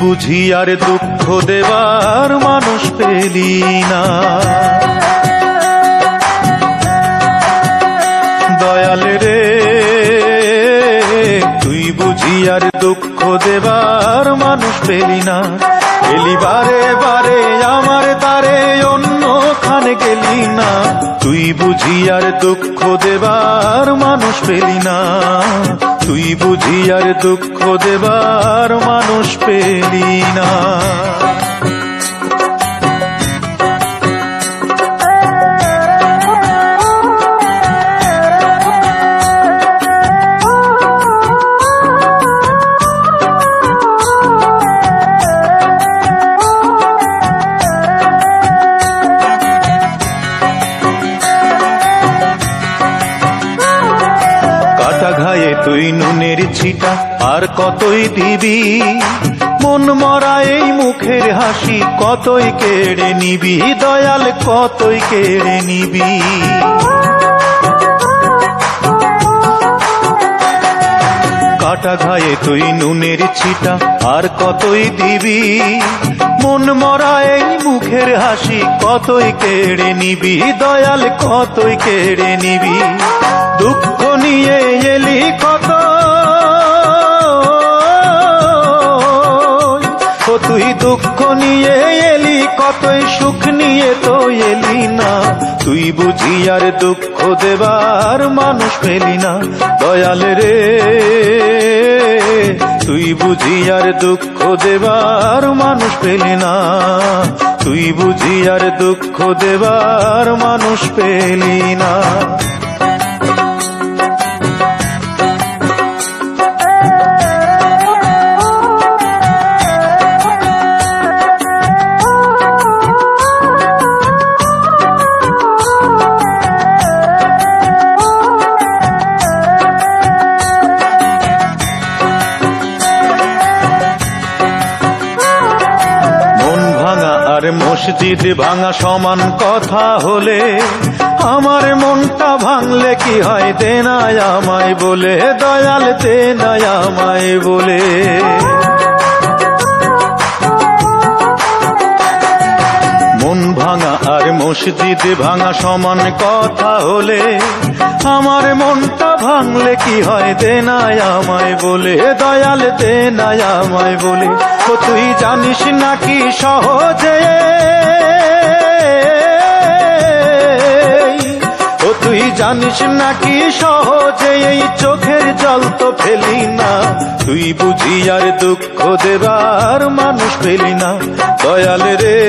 বুঝি আর দুঃখ দেবার মানুষ পেলি না। দয়াল রে তুই বুঝি আর দুঃখ দেবার মানুষ পেলি না। এলি বারে বারে আমার তারে অন্য খানে গেলি না। তুই বুঝি আর দুঃখ দেবার মানুষ পেলি না। তুই বুঝি আর দুঃখ দেবার মানুষ পেলি না। ঘায়ে তুই নুনের ছিটা আর কতই দিবি, মন মরা এই মুখের হাসি কতই কেড়ে নিবি। দয়াল কতই কেড়ে নিবি। কাটা ঘায়ে তুই নুনের ছিটা আর কতই দিবি, মন মরা এই মুখের হাসি কতই কেড়ে নিবি। দয়াল কতই কেড়ে নিবি। দুঃখ নিয়ে এলি কত, ও তুই দুঃখ নিয়ে এলি কতই, সুখ নিয়ে তো এলি না। তুই বুঝি আর দুঃখ দেবার মানুষ পেলি না। দয়াল রে তুই বুঝি আর দুঃখ দেবার মানুষ পেলি না। তুই বুঝি আর দুঃখ দেবার মানুষ পেলি না। মসজিদ ভাঙা সমান কথা হলে, আমার মনটা ভাঙলে কি হয় দে না আমায় বলে। দয়াল দে না আমায় বলে। মন ভাঙা আর মসজিদ ভাঙা সমান কথা হলে, আমার মনটা ভাঙলে কি হয় দে না আমায় বলে। দয়াল দে না আমায় বলে। ও তুই জানিস নাকি সহজে, ও তুই জানিস নাকি সহজে এই চোখের জল তো ফেলি না। তুই বুঝি আর দুঃখ দেবার মানুষ পেলি না। দয়াল রে